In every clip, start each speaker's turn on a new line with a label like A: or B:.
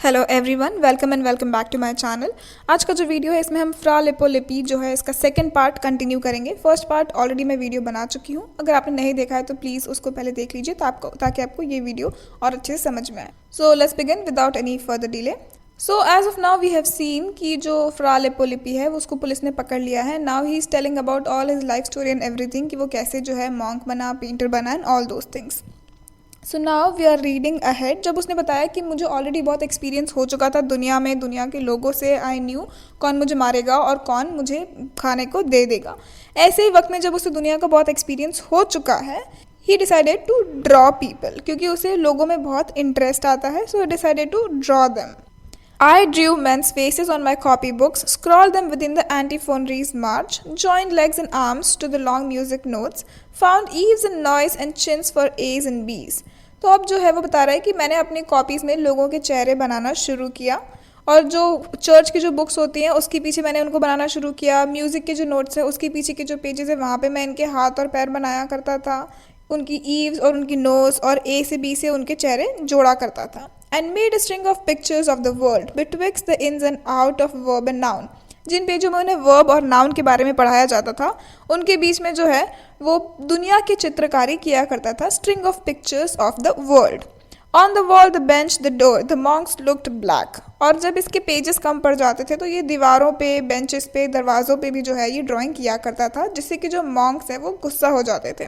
A: Hello everyone, welcome and welcome back to my channel. आज का जो वीडियो है इसमें हम फ्रा लिपोलिपि जो है इसका सेकंड पार्ट कंटिन्यू करेंगे। फर्स्ट पार्ट ऑलरेडी मैं वीडियो बना चुकी हूँ। अगर आपने नहीं देखा है तो प्लीज़ उसको पहले देख लीजिए ताकि आपको ये वीडियो और अच्छे से समझ में आए। So let's begin without any further delay. So as of now we have seen कि जो फ्रा लिपोलिपि है उसको पुलिस ने पकड़ लिया है। Now he is telling about all his life story and everything कि वो कैसे जो है मॉन्क बना, पेंटर बना and all those things. So now we are reading ahead. जब उसने बताया कि मुझे ऑलरेडी बहुत एक्सपीरियंस हो चुका था दुनिया में, दुनिया के लोगों से, आई न्यू कौन मुझे मारेगा और कौन मुझे खाने को दे देगा। ऐसे ही वक्त में जब उसे दुनिया का बहुत एक्सपीरियंस हो चुका है, he decided to draw people, क्योंकि उसे लोगों में बहुत इंटरेस्ट आता है। So he decided to draw them. I drew men's faces on my copybooks, scrawled them within the antiphonries march, joined legs and arms to the long music notes, found eaves and noise and chins for A's and B's. तो अब जो है वो बता रहा है कि मैंने अपनी कॉपीज़ में लोगों के चेहरे बनाना शुरू किया, और जो चर्च की जो बुक्स होती हैं उसके पीछे मैंने उनको बनाना शुरू किया। म्यूज़िक के जो नोट्स हैं उसके पीछे के जो पेजेस है वहाँ पे मैं इनके हाथ और पैर बनाया करता था, उनकी ईव्स और उनकी नोज, और ए से बी से उनके चेहरे जोड़ा करता था। And made a string of pictures of the world betwixt the ins and out of verb and noun. जिन पेजों में उन्हें वर्ब और नाउन के बारे में पढ़ाया जाता था उनके बीच में जो है वो दुनिया की चित्रकारी किया करता था। String of pictures of the world. On the wall, the bench, the door, the Monks looked black. और जब इसके पेजेस कम पड़ जाते थे तो ये दीवारों पे, बेंचेस पे, दरवाज़ों पे भी जो है ये ड्राइंग किया करता था, जिससे कि जो मॉन्क्स हैं वो गुस्सा हो जाते थे।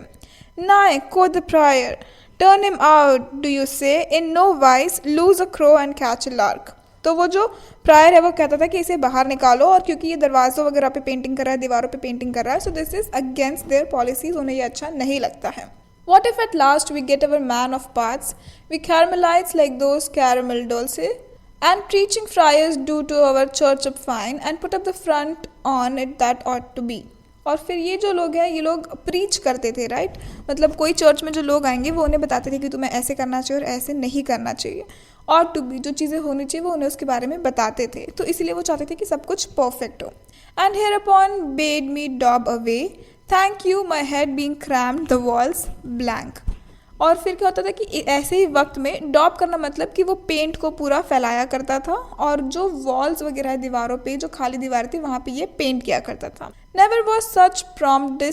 A: नाय quoth the prior, turn him out, do you say? In no wise lose a crow and catch a lark. तो वो जो प्रायर है वो कहता था कि इसे बाहर निकालो, और क्योंकि ये दरवाज़ों वगैरह पे पेंटिंग कर रहा है, दीवारों पे पेंटिंग कर रहा है, so this is against their policies, उन्हें ये अच्छा नहीं लगता है। What if at last we get our man of parts, we caramelize like those caramel dolce, and preaching friars do to our church up fine, and put up the front on it that ought to be. और फिर ये जो लोग हैं ये लोग preach करते थे, राइट? मतलब कोई चर्च में जो लोग आएंगे वो उन्हें बताते थे कि तुम्हें ऐसे करना चाहिए और ऐसे नहीं करना चाहिए, और टू बी जो चीज़ें होनी चाहिए वो उन्हें उसके बारे में बताते थे। तो इसीलिए वो चाहते थे कि सब कुछ परफेक्ट हो। And here upon bed me daub away, thank you my head being crammed, the walls blank. और फिर क्या होता था कि ऐसे ही वक्त में डॉप करना मतलब कि वो पेंट को पूरा फैलाया करता था, और जो वॉल्स वगैरह है दीवारों पे, जो खाली दीवार थी वहाँ पे ये पेंट किया करता था। Never was such prompt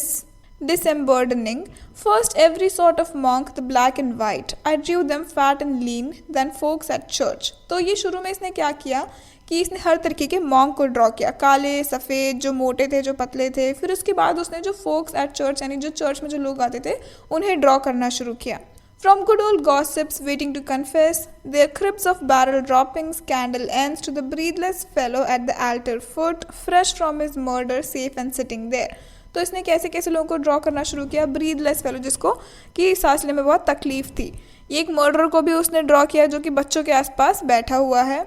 A: disemburdening. First every sort of monk, the black and white. I drew them fat and lean, then folks at church. तो ये शुरू में इसने क्या किया कि इसने हर तरीके के मॉन्क को ड्रॉ किया, काले, सफ़ेद, जो मोटे थे, जो पतले थे। फिर उसके बाद उसने जो फोक्स एट चर्च यानी जो चर्च में जो लोग आते थे उन्हें ड्रॉ करना शुरू किया। From good old gossips waiting to confess, their cribs of barrel droppings, candle ends, to the breathless fellow at the altar foot, fresh from his murder, safe and sitting there. तो इसने कैसे कैसे लोगों को draw करना शुरू किया। Breathless fellow, जिसको कि सांस लेने में बहुत तकलीफ थी। एक मर्डर को भी उसने ड्रॉ किया जो कि बच्चों के आसपास बैठा हुआ है।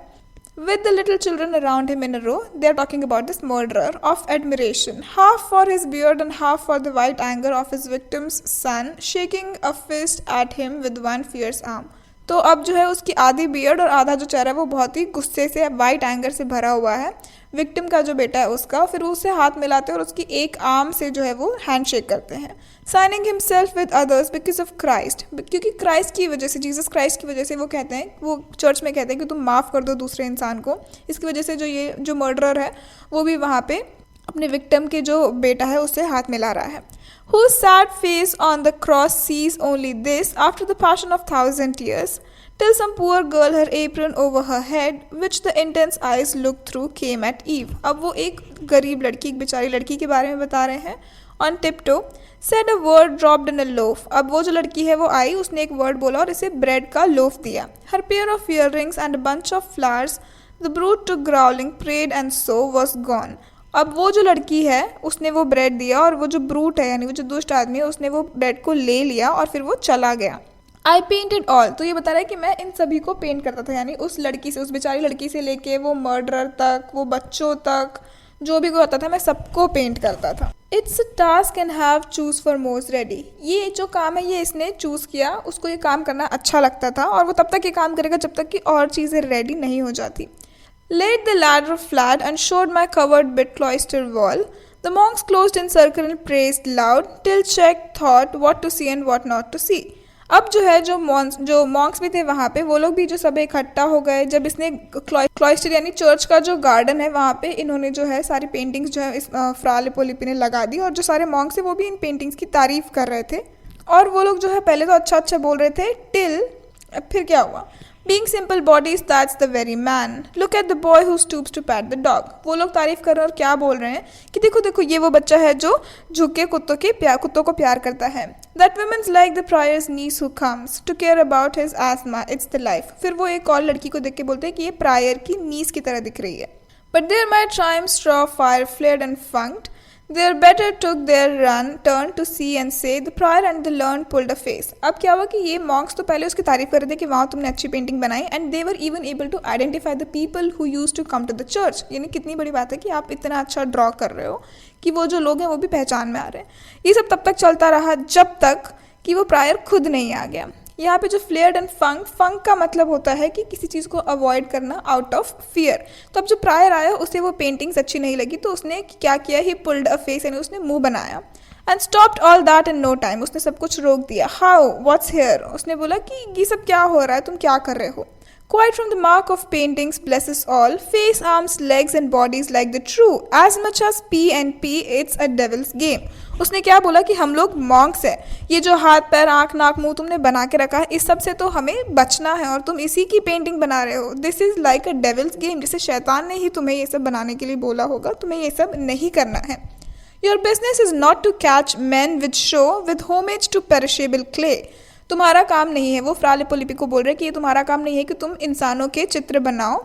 A: With the little children around him in a row, they are talking about this murderer of admiration, half for his beard and half for the white anger of his victim's son, shaking a fist at him with one fierce arm. तो अब जो है उसकी आधी beard और आधा जो चेहरा है वो बहुत ही गुस्से से, वाइट एंगर से भरा हुआ है, विक्टिम का जो बेटा है उसका। फिर उससे हाथ मिलाते हैं और उसकी एक आर्म से जो है वो हैंडशेक करते हैं। Signing himself with others because of Christ, क्योंकि क्राइस्ट की वजह से, जीसस क्राइस्ट की वजह से वो कहते हैं, वो चर्च में कहते हैं कि तुम माफ़ कर दो दूसरे इंसान को। इसकी वजह से जो ये जो मर्डरर है वो भी वहाँ पे अपने विक्टिम के जो बेटा है उससे हाथ मिला रहा है। Whose sad face on the cross sees only this after the passion of 1,000 years, till some poor girl her apron over her head, which the intense eyes looked through, came at eve. अब वो एक गरीब लड़की, एक बेचारी लड़की के बारे में बता रहे हैं। On tiptoe, said a word dropped in a loaf. अब वो जो लड़की है वो आई, उसने एक वर्ड बोला और इसे ब्रेड का लोफ दिया। Her pair of earrings and a bunch of flowers, the brute took growling, prayed and so was gone. अब वो जो लड़की है उसने वो ब्रेड दिया, और वो जो ब्रूट है यानी वो जो दुष्ट आदमी है उसने वो ब्रेड को ले लिया और फिर वो चला गया। आई पेंटेड ऑल, तो ये बता रहा है कि मैं इन सभी को पेंट करता था, यानी उस लड़की से, उस बेचारी लड़की से लेके वो मर्डरर तक, वो बच्चों तक, जो भी कोई होता था मैं सबको पेंट करता था। It's a task and have choose for most ready, ये जो काम है ये इसने चूज़ किया, उसको ये काम करना अच्छा लगता था, और वो तब तक ये काम करेगा जब तक कि और चीज़ें रेडी नहीं हो जाती। Laid the ladder flat and showed my covered bit cloister wall. The monks closed in circle and praised loud, till check thought what to see and what not to see. अब जो है जो Monks भी थे वहाँ पे, वो लोग भी जो सब इकट्ठा हो गए जब इसने क्लॉइस्टर यानी चर्च का जो गार्डन है वहाँ पे इन्होंने जो है सारी पेंटिंग्स जो है इस फ्रा लिपो लिपी ने लगा दी, और जो सारे मॉन्क्स थे वो भी इन पेंटिंग्स की तारीफ कर रहे थे। और वो लोग जो है पहले तो अच्छा अच्छा बोल रहे थे टिल, फिर क्या हुआ, Being simple bodies, that's the very man. Look at the boy who stoops to pat the dog. वो लोग तारीफ कर रहे हैं और क्या बोल रहे हैं कि देखो देखो ये वो बच्चा है जो झुक के कुत्तों को प्यार करता है। That woman's like the prior's niece who comes to care about his asthma. It's the life. फिर वो एक और लड़की को देख के बोलते हैं कि ये प्रायर की नीस की तरह दिख रही है। But there my triumph straw fire flared and funked. Their better took their turn to see and say the prior and the learned pulled a face. अब क्या हुआ कि ये मॉन्क्स तो पहले उसकी तारीफ कर रहे थे कि वहाँ तुमने अच्छी पेंटिंग बनाई, and they were even able to identify the people who use to come to the church. यानी कितनी बड़ी बात है कि आप इतना अच्छा ड्रॉ कर रहे हो कि वो जो लोग हैं वो भी पहचान में आ रहे हैं। ये सब तब तक चलता रहा जब तक कि वो प्रायर खुद नहीं आ गया। यहाँ पे जो फ्लेयर्ड एंड फंक का मतलब होता है कि किसी चीज़ को अवॉइड करना आउट ऑफ फियर। तो अब जो प्रायर आया उसे वो पेंटिंग्स अच्छी नहीं लगी, तो उसने क्या किया, ही पुल्ड अ फेस, यानी उसने मुंह बनाया। And stopped all that in no time, उसने सब कुछ रोक दिया। हाउ, व्हाट्स हियर, उसने बोला कि ये सब क्या हो रहा है, तुम क्या कर रहे हो। Quite from the mark of paintings blesses all, face, arms, legs and bodies like the true, as much as P and P, it's a devil's game. उसने क्या बोला कि हम लोग मॉन्क्स हैं, ये जो हाथ पैर आँख नाक मुंह तुमने बना के रखा है इस सब से तो हमें बचना है, और तुम इसी की पेंटिंग बना रहे हो। This is like a devils game, जैसे शैतान ने ही तुम्हें ये सब बनाने के लिए बोला होगा, तुम्हें ये सब नहीं करना है। Your business is not to catch men with show with homage to perishable clay. तुम्हारा काम नहीं है, वो फ्रा लिपो लिपी को बोल रहे हैं कि ये तुम्हारा काम नहीं है कि तुम इंसानों के चित्र बनाओ।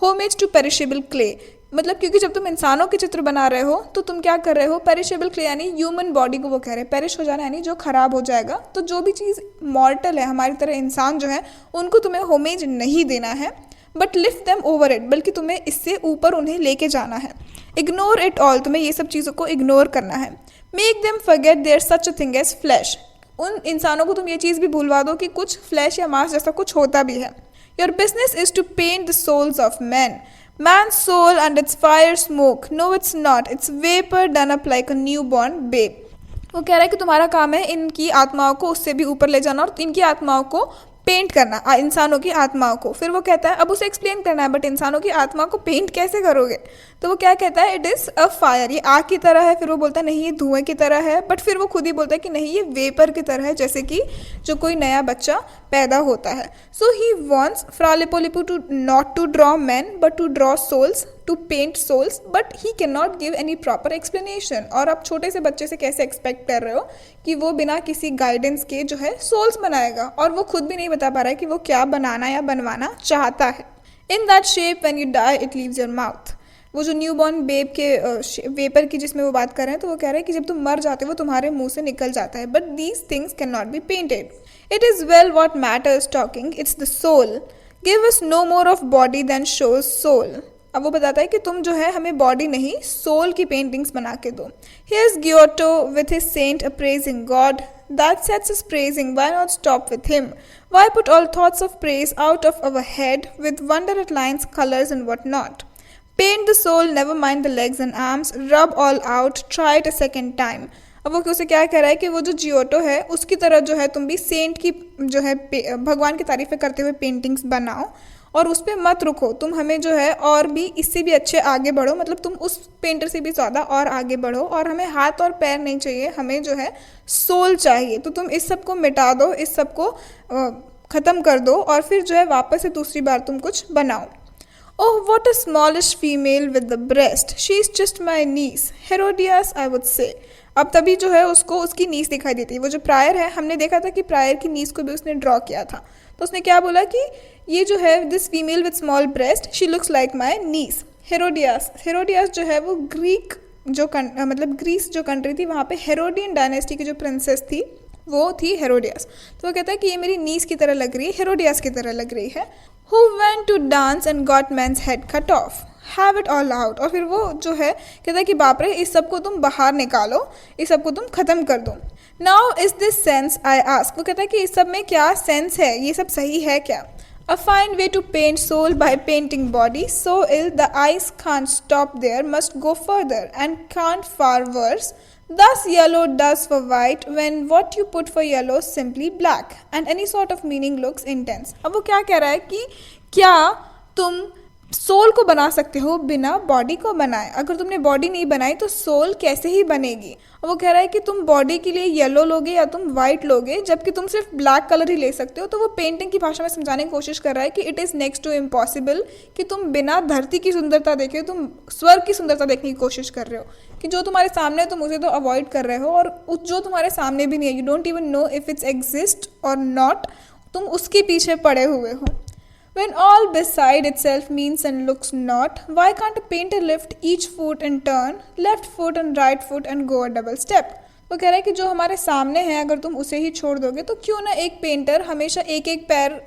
A: होमेज टू पेरिशेबल क्ले, मतलब क्योंकि जब तुम इंसानों के चित्र बना रहे हो तो तुम क्या कर रहे हो, पेरिशेबल क्ले यानी ह्यूमन बॉडी को वो कह रहे हैं, पेरिश हो जाना यानी जो खराब हो जाएगा। तो जो भी चीज़ मॉर्टल है, हमारी तरह इंसान जो है, उनको तुम्हें होमेज नहीं देना है, but lift them over it, बल्कि तुम्हें इससे ऊपर उन्हें लेके जाना है। इग्नोर इट ऑल, तुम्हें ये सब चीज़ों को इग्नोर करना है। Make them forget there such a thing as flesh, उन इंसानों को तुम ये चीज़ भी भूलवा दो कि कुछ फ्लैश या मांस जैसा कुछ होता भी है। Your business is to paint the souls of man, man soul and its fire smoke, no it's not, it's vapour done up like a new born babe. वो कह रहा है कि तुम्हारा काम है इनकी आत्माओं को उससे भी ऊपर ले जाना और इनकी आत्माओं को पेंट करना, इंसानों की आत्माओं को। फिर वो कहता है, अब उसे एक्सप्लेन करना है, बट इंसानों की आत्मा को पेंट कैसे करोगे। तो वो क्या कहता है, इट इज़ अ फायर, ये आग की तरह है। फिर वो बोलता है नहीं ये धुएं की तरह है, बट फिर वो खुद ही बोलता है कि नहीं ये वेपर की तरह है, जैसे कि जो कोई नया बच्चा पैदा होता है। So he wants Fra Lippo Lippi to not to draw man but to draw souls, to paint souls, but he can not give any proper explanation. और आप छोटे से बच्चे से कैसे एक्सपेक्ट कर रहे हो कि वो बिना किसी गाइडेंस के जो है सोल्स बनाएगा, और वो खुद भी नहीं बता पा रहा है कि वो क्या बनाना या बनवाना चाहता है। In that shape when you die it leaves your mouth, वो जो न्यू बॉर्न बेब के वेपर की जिसमें वो बात कर रहे हैं, तो वो कह रहे हैं कि जब तुम मर जाते हो वो तुम्हारे मुंह से निकल जाता है, but these things can not be painted. It is well what matters talking, it's the soul, give us no more of body than shows soul. अब वो बताता है कि तुम जो है हमें बॉडी नहीं सोल की पेंटिंग्स बना के दो। Here's Giotto with his saint appraising God, that sets us praising, why not stop with him? Why put all thoughts of praise out of our head with wonder at lines, colors and what not? Paint the soul, never mind the legs and arms, rub all out, try it a second time. अब वो उसे क्या कह रहा है कि वो जो जियोटो है उसकी तरह जो है तुम भी सेंट की जो है भगवान की तारीफें करते हुए पेंटिंग्स बनाओ, और उस पर मत रुको, तुम हमें जो है और भी इससे भी अच्छे आगे बढ़ो, मतलब तुम उस पेंटर से भी ज़्यादा और आगे बढ़ो, और हमें हाथ और पैर नहीं चाहिए, हमें जो है सोल चाहिए। तो तुम इस सब को मिटा दो, इस सब को ख़त्म कर दो, और फिर जो है वापस से दूसरी बार तुम कुछ बनाओ। Oh what a smallish female with the breast, she is just my niece, Herodias I would say. अब तभी जो है उसको उसकी नीस दिखाई देती है। वो जो प्रायर है, हमने देखा था कि प्रायर की नीस को भी उसने ड्रॉ किया था, तो उसने क्या बोला कि ये जो है this female with small breast, she looks like my niece. Herodias जो है वो ग्रीक जो मतलब ग्रीस जो कंट्री थी, वहाँ पे हेरोडियन डायनेस्टी की जो प्रिंसेस थी वो थी हेरोडियास। तो वो कहता है कि ये मेरी नीस की तरह लग रही है, हेरोडियास की तरह लग रही है। Who went to dance and got man's head cut off, have it all out। और फिर वो जो है कहता है कि बाप रे, इस सब को तुम बाहर निकालो, इस सब को तुम ख़त्म कर दो। Now is this sense I ask, वो कहता है कि इस सब में क्या सेंस है, ये सब सही है क्या। A fine way to paint soul by painting body, so ill the eyes can't stop there, must go further and can't far worse Thus yellow does for white when what you put for yellow simply black and any sort of meaning looks intense. अब वो क्या कह रहा है कि क्या तुम soul को बना सकते हो बिना बॉडी को बनाए? अगर तुमने बॉडी नहीं बनाई तो सोल कैसे ही बनेगी? वो कह रहा है कि तुम बॉडी के लिए येलो लोगे या तुम वाइट लोगे, जबकि तुम सिर्फ ब्लैक कलर ही ले सकते हो। तो वो पेंटिंग की भाषा में समझाने की कोशिश कर रहा है कि it is next to impossible कि तुम बिना धरती की सुंदरता देखे तुम स्वर्ग की सुंदरता देखने की कोशिश कर रहे हो, कि जो तुम्हारे सामने है तुम उसे तो अवॉइड कर रहे हो, और जो तुम्हारे सामने भी नहीं है, you don't even know if it's exist और नॉट, तुम उसके पीछे पड़े हुए हो। When all beside itself means and looks not, why can't a painter lift each foot in turn, left foot and right foot and go a double step? वो कह रहा है कि जो हमारे सामने है अगर तुम उसे ही छोड़ दोगे तो क्यों ना एक पेंटर हमेशा एक एक पैर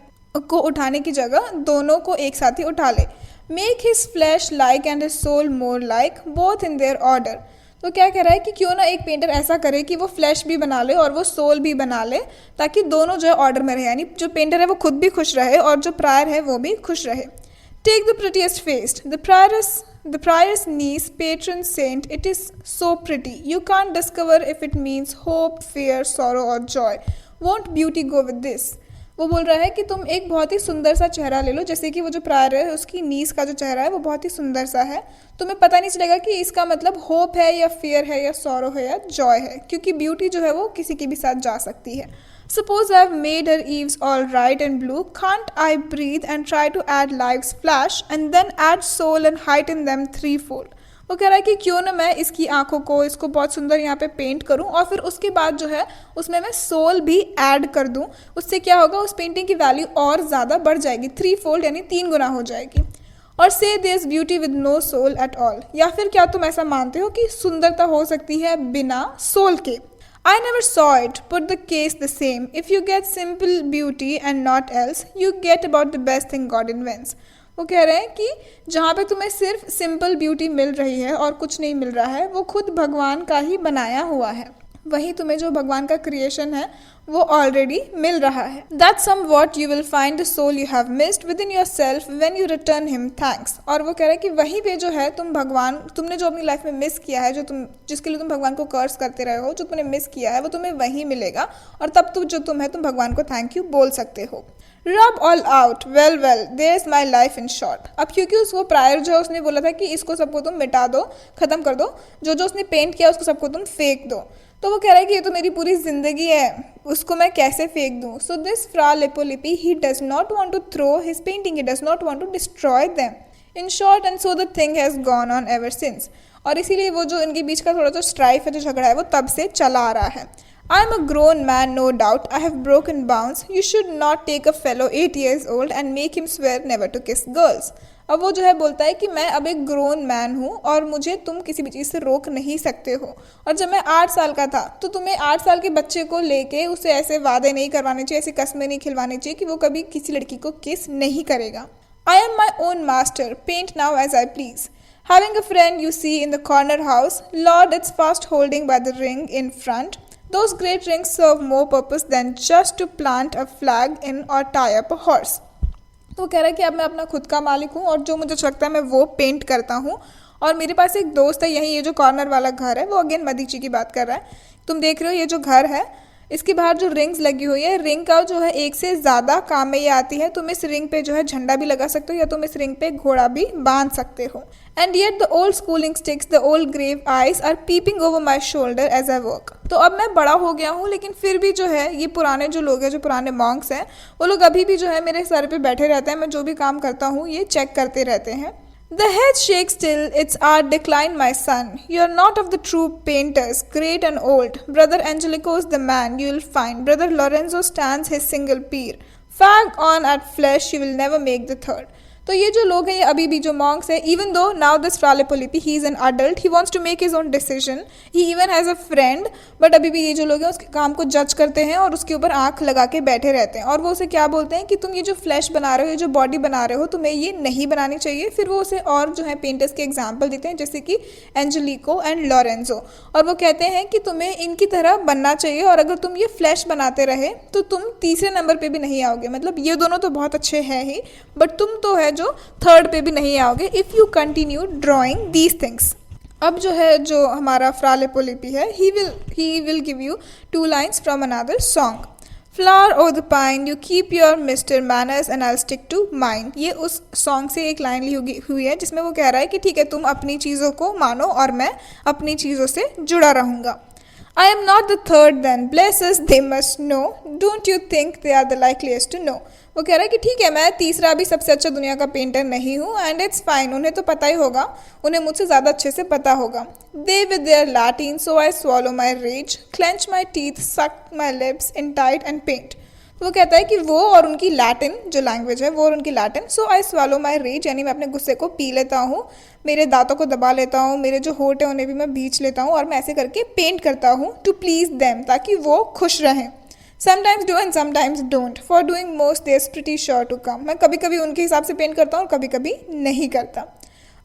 A: को उठाने की जगह दोनों को एक साथ ही उठा ले। Make his flesh like and his soul more like, both in their order. तो क्या कह रहा है कि क्यों ना एक पेंटर ऐसा करे कि वो फ्लैश भी बना ले और वो सोल भी बना ले, ताकि दोनों जो है ऑर्डर में रहे, यानी जो पेंटर है वो खुद भी खुश रहे और जो प्रायर है वो भी खुश रहे। Take the prettiest face, the prior's niece patron saint, it is so pretty, you can't discover if it means hope, fear, sorrow और joy, won't beauty go with this? वो बोल रहा है कि तुम एक बहुत ही सुंदर सा चेहरा ले लो, जैसे कि वो जो प्रायर है उसकी नीस का जो चेहरा है वो बहुत ही सुंदर सा है, तुम्हें पता नहीं चलेगा कि इसका मतलब होप है या फियर है या सॉरो है या जॉय है, क्योंकि ब्यूटी जो है वो किसी के भी साथ जा सकती है। Suppose I have made her eves all right and blue, can't I breathe and try to add life's flash and then add soul and heighten them threefold. वो कह रहा है कि क्यों ना मैं इसकी आंखों को इसको बहुत सुंदर यहाँ पे पेंट करूँ और फिर उसके बाद जो है उसमें मैं सोल भी ऐड कर दूँ, उससे क्या होगा, उस पेंटिंग की वैल्यू और ज़्यादा बढ़ जाएगी, थ्री फोल्ड यानी 3 गुना हो जाएगी। और से there is beauty with no soul at all, या फिर क्या तुम ऐसा मानते हो कि सुंदरता हो सकती है बिना सोल के? I never saw it, put the case the same. If you get simple beauty and not else, you get about the best thing God invents. वो कह रहे हैं कि जहाँ पे तुम्हें सिर्फ सिंपल ब्यूटी मिल रही है और कुछ नहीं मिल रहा है, वो खुद भगवान का ही बनाया हुआ है, वहीं तुम्हें जो भगवान का क्रिएशन है वो ऑलरेडी मिल रहा है। That's somewhat you will find the soul you have missed within yourself when you return him thanks. और वो कह रहा है कि वहीं पे जो है तुमने जो अपनी लाइफ में मिस किया है, जिसके लिए तुम भगवान को कर्स करते रहे हो, जो तुमने मिस किया है वो तुम्हें वहीं मिलेगा, और तब तुम भगवान को थैंक यू बोल सकते हो। Rub all out, well there is my life in short. अब क्योंकि उसको प्रायर जो है उसने बोला था कि इसको सबको तुम मिटा दो, खत्म कर दो, जो उसने पेंट किया उसको सबको तुम फेंक दो, तो वो कह रहा है कि ये तो मेरी पूरी जिंदगी है, उसको मैं कैसे फेंक दूँ? So this Fra Lippo Lippi, he does not want to throw his painting, he does not want to destroy them in short, and so the thing has gone on ever since. और इसीलिए वो जो इनके बीच का थोड़ा जो strife है, जो झगड़ा है, वो तब से चला आ रहा है। I am a grown man, no doubt. I have broken bounds. You should not take a fellow 8 years old and make him swear never to kiss girls. अब वो जो है बोलता है कि मैं अब एक ग्रोन मैन हूँ और मुझे तुम किसी भी चीज़ से रोक नहीं सकते हो, और जब मैं 8 साल का था तो तुम्हें 8 साल के बच्चे को लेके उसे ऐसे वादे नहीं करवाने चाहिए, ऐसे कस्में नहीं खिलवाने चाहिए कि वो कभी किसी लड़की को किस नहीं करेगा। I am my own master, paint now as I please. Having a friend you see in the corner house, Lord it's fast holding by the ring in front. Those great rings serve more purpose than just to plant a flag in or tie up a horse. तो कह रहा है कि अब मैं अपना खुद का मालिक हूँ और जो मुझे लगता है मैं वो पेंट करता हूँ। और मेरे पास एक दोस्त है, यही ये जो कॉर्नर वाला घर है, वो अगेन मदीची की बात कर रहा है। तुम देख रहे हो ये जो घर है, इसके बाहर जो रिंग्स लगी हुई है, रिंग का जो है एक से ज़्यादा काम में ये आती है। तुम इस रिंग पे जो है झंडा भी लगा सकते हो या तुम इस रिंग पे घोड़ा भी बांध सकते हो। And yet the old schooling sticks, the old grave eyes are peeping over my shoulder as I work. तो अब मैं बड़ा हो गया हूँ, लेकिन फिर भी जो है ये पुराने जो लोग हैं, जो पुराने मॉन्क्स हैं, वो लोग अभी भी जो है मेरे सर पे बैठे रहते हैं, मैं जो भी काम करता हूँ ये चेक करते रहते हैं। The head shakes still, its art decline, my son. You are not of the true painters, great and old. Brother Angelico is the man you will find. Brother Lorenzo stands his single peer. Fag on at flesh, you will never make the third. तो ये जो लोग हैं, ये अभी भी जो Monks हैं, even though now this Fra Lippo Lippi he is an adult, he wants to make his own decision, he even has a friend, but अभी भी ये जो लोग हैं उसके काम को जज करते हैं और उसके ऊपर आंख लगा के बैठे रहते हैं। और वो उसे क्या बोलते हैं कि तुम ये जो फ्लैश बना रहे हो, ये जो बॉडी बना रहे हो, तुम्हें ये नहीं बनानी चाहिए। फिर वो उसे और जो है पेंटर्स के एग्जाम्पल देते हैं, जैसे कि एंजेलिको एंड लॉरेंजो, और वो कहते हैं कि तुम्हें इनकी तरह बनना चाहिए, और अगर तुम ये फ्लैश बनाते रहे तो तुम तीसरे नंबर पे भी नहीं आओगे। मतलब ये दोनों तो बहुत अच्छे हैं ही, बट तुम तो है जो थर्ड पे भी नहीं आओगे if you continue drawing these things. अब जो है जो हमारा फ्रा लेपो लिपि है, he will give you 2 lines from another song. Flower o' the pine you keep your mister manners and I stick to mine. ये उस song से एक लाइन ली हुई है जिसमें वो कह रहा है कि ठीक है, तुम अपनी चीज़ों को मानो और मैं अपनी चीज़ों से जुड़ा रहूँगा। I am not the third then, bless us they must know, don't you think they are the likeliest to know। वो कह रहा है कि ठीक है, मैं तीसरा भी सबसे अच्छा दुनिया का पेंटर नहीं हूँ, एंड इट्स फाइन, उन्हें तो पता ही होगा, उन्हें मुझसे ज़्यादा अच्छे से पता होगा। They with their Latin, so I swallow my rage, clench my teeth, suck my lips in tight and paint। तो वो कहता है कि वो और उनकी लैटिन जो लैंग्वेज है, वो और उनकी लैटिन, सो आई स्वालो माई रेज, यानी मैं अपने गुस्से को पी लेता हूँ, मेरे दांतों को दबा लेता हूँ, मेरे जो होठ है उन्हें भी मैं बीच लेता हूँ, और मैं ऐसे करके पेंट करता हूँ टू प्लीज देम, ताकि वो खुश रहें। Sometimes do and sometimes don't, for doing most they is pretty sure to come. मैं कभी कभी उनके हिसाब से पेंट करता हूँ और कभी कभी नहीं करता।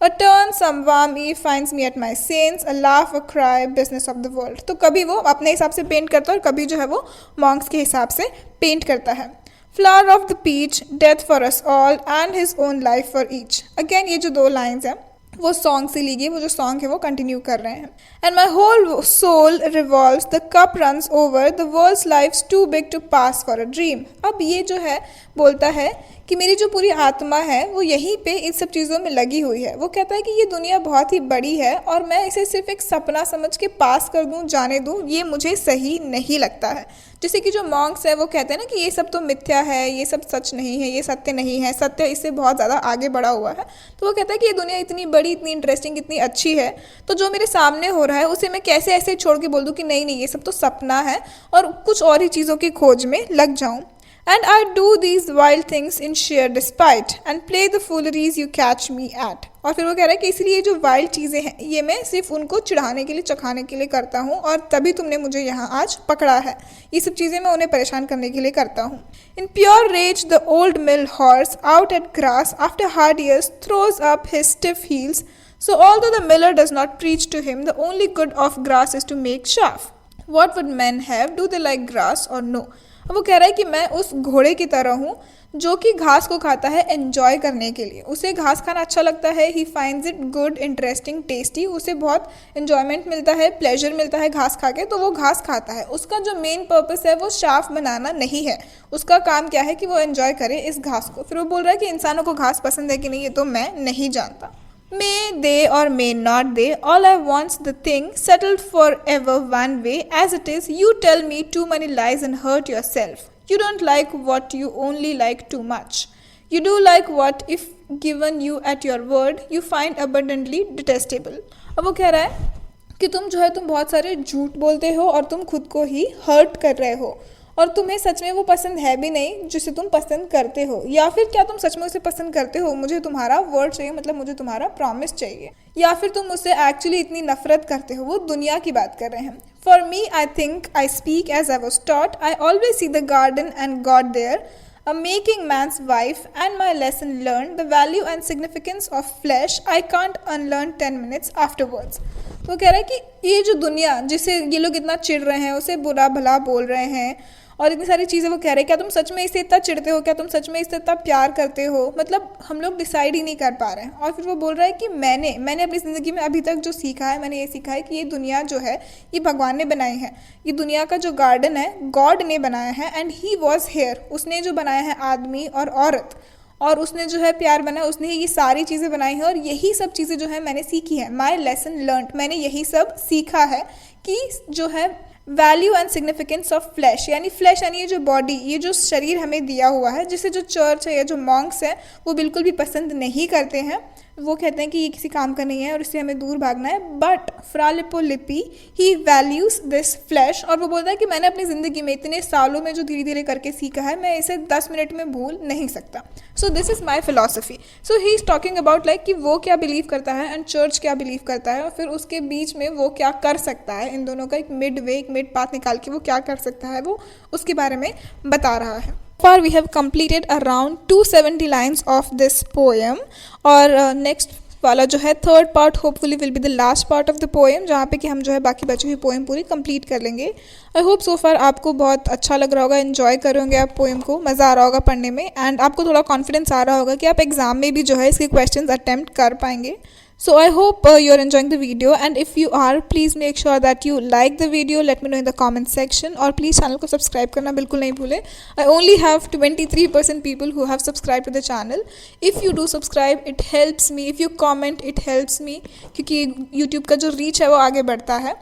A: A turn, some warm eve finds me at my scenes, a laugh, a cry, business of the world। तो कभी वो अपने हिसाब से पेंट करता है और कभी जो है वो मॉन्क्स के हिसाब से पेंट करता है। Flower of the peach, death for us all and his own life for each। Again ये जो 2 लाइन्स हैं वो सॉन्ग से ली गई, वो जो सॉन्ग है वो कंटिन्यू कर रहे हैं। And my whole soul revolves, the cup runs over, the world's life's too big to pass for a dream. अब ये जो है बोलता है कि मेरी जो पूरी आत्मा है वो यहीं पे इन सब चीज़ों में लगी हुई है। वो कहता है कि ये दुनिया बहुत ही बड़ी है और मैं इसे सिर्फ एक सपना समझ के पास कर दूं, जाने दूं, ये मुझे सही नहीं लगता है। जैसे कि जो मॉन्क्स है वो कहते हैं ना कि ये सब तो मिथ्या है, ये सब सच नहीं है, ये सत्य नहीं है, सत्य इससे बहुत ज़्यादा आगे बढ़ा हुआ है। तो वो कहता है कि ये दुनिया इतनी बड़ी, इतनी इंटरेस्टिंग, इतनी अच्छी है, तो जो मेरे सामने हो रहा है उसे मैं कैसे ऐसे छोड़ के बोल दूँ कि नहीं नहीं ये सब तो सपना है और कुछ और ही चीज़ों की खोज में लग जाऊँ। And I do these wild things in sheer despite and play the fooleries you catch me at। और फिर वो कह रहा है कि इसलिए जो वाइल्ड चीज़ें हैं ये मैं सिर्फ उनको चिढ़ाने के लिए, चखाने के लिए करता हूँ, और तभी तुमने मुझे यहाँ आज पकड़ा है। ये सब चीज़ें मैं उन्हें परेशान करने के लिए करता हूँ। In pure rage the old mill horse out at grass after hard years throws up his stiff heels, so although the miller does not preach to him, the only good of grass is to make chaff। What would men have? Do they like grass or no? अब वो कह रहा है कि मैं उस घोड़े की तरह हूँ जो कि घास को खाता है एन्जॉय करने के लिए। उसे घास खाना अच्छा लगता है, he finds it good, interesting, tasty. उसे बहुत इन्जॉयमेंट मिलता है, प्लेजर मिलता है घास खा के, तो वो घास खाता है। उसका जो मेन पर्पस है वो शाफ बनाना नहीं है, उसका काम क्या है कि वो एन्जॉय करे इस घास को। फिर वो बोल रहा है कि इंसानों को घास पसंद है कि नहीं ये तो मैं नहीं जानता। May they or may not they, all I want's the thing settled forever one way as it is. You tell me too many lies and hurt yourself. You don't like what you only like too much. You do like what if given you at your word you find abundantly detestable। अब वो कह रहा है कि तुम जो है तुम बहुत सारे झूठ बोलते हो और तुम खुद को ही हर्ट कर रहे हो, और तुम्हें सच में वो पसंद है भी नहीं जिसे तुम पसंद करते हो, या फिर क्या तुम सच में उसे पसंद करते हो? मुझे तुम्हारा वर्ड चाहिए, मतलब मुझे तुम्हारा प्रॉमिस चाहिए, या फिर तुम मुझसे एक्चुअली इतनी नफरत करते हो। वो दुनिया की बात कर रहे हैं। For me I think I speak as I was taught, I always see the garden and God there, a making man's wife and my lesson learned, the value and significance of flesh I can't unlearn 10 minutes afterwards। तो कह रहा है कि ये जो दुनिया जिसे ये लोग इतना चिढ़ रहे हैं, उसे बुरा भला बोल रहे हैं और इतनी सारी चीज़ें, वो कह रहे हैं क्या तुम सच में इससे इतना चिढ़ते हो, क्या तुम सच में इससे इतना प्यार करते हो? मतलब हम लोग डिसाइड ही नहीं कर पा रहे हैं। और फिर वो बोल रहा है कि मैंने अपनी ज़िंदगी में अभी तक जो सीखा है, मैंने ये सीखा है कि ये दुनिया जो है ये भगवान ने बनाई है। ये दुनिया का जो गार्डन है गॉड ने बनाया है, एंड ही वॉज हेयर, उसने जो बनाया है आदमी और औरत, और उसने जो है प्यार बनाया, उसने ये सारी चीज़ें बनाई हैं, और यही सब चीज़ें जो है मैंने सीखी है। माई लेसन लर्न, मैंने यही सब सीखा है कि जो है value and significance of flash, यानी फ्लैश यानी ये जो बॉडी, ये जो शरीर हमें दिया हुआ है, जिसे जो चर्च है या जो मॉन्क्स हैं वो बिल्कुल भी पसंद नहीं करते हैं। वो कहते हैं कि ये किसी काम का नहीं है और इससे हमें दूर भागना है। बट फ्रा लेपो लिपि ही वैल्यूज़ दिस फ्लैश, और वो बोलता है कि मैंने अपनी ज़िंदगी में इतने सालों में जो धीरे धीरे करके सीखा है, मैं इसे 10 मिनट में भूल नहीं सकता। So this is my philosophy. So he is talking about like कि वो क्या बिलीव करता है एंड चर्च क्या बिलीव करता है, और फिर उसके बीच में वो क्या कर सकता है, इन दोनों का एक मिड वे, एक मिड पाथ निकाल के वो क्या कर सकता है, वो उसके बारे में बता रहा है। Far we have completed around 270 lines of this poem, और next वाला जो है third part hopefully will be the last part of the poem, जहाँ पे कि हम जो है बाकी बची हुई पोएम पूरी कंप्लीट कर लेंगे। आई होप सो फार आपको बहुत अच्छा लग रहा होगा, एंजॉय कर रहे होंगे आप पोएम को, मज़ा आ रहा होगा पढ़ने में, एंड आपको थोड़ा कॉन्फिडेंस आ रहा होगा कि आप एग्जाम में भी जो है इसके क्वेश्चंस अटेम्प्ट कर पाएंगे। So I hope you're enjoying the video, and if you are, please make sure that you like the video. Let me know in the comment section, और please channel को subscribe करना बिल्कुल नहीं भूले. I only have 23% people who have subscribed to the channel. If you do subscribe, it helps me. If you comment, it helps me, क्योंकि YouTube का जो reach है वो आगे बढ़ता है.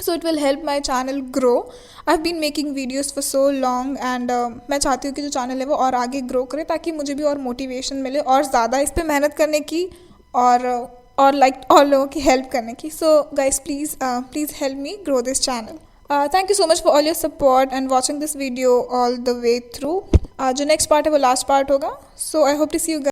A: So it will help my channel grow. I've been making videos for so long, and मैं चाहती हूँ कि जो चैनल है वो और आगे ग्रो करे, ताकि मुझे भी और मोटिवेशन मिले और ज़्यादा इस पर मेहनत करने की, और लाइक और लोगों की हेल्प करने की. So guys, please help me grow this channel. Thank you so much for all your support and watching this video all the way through. जो नेक्स्ट पार्ट है वो लास्ट पार्ट होगा. So I hope to see you.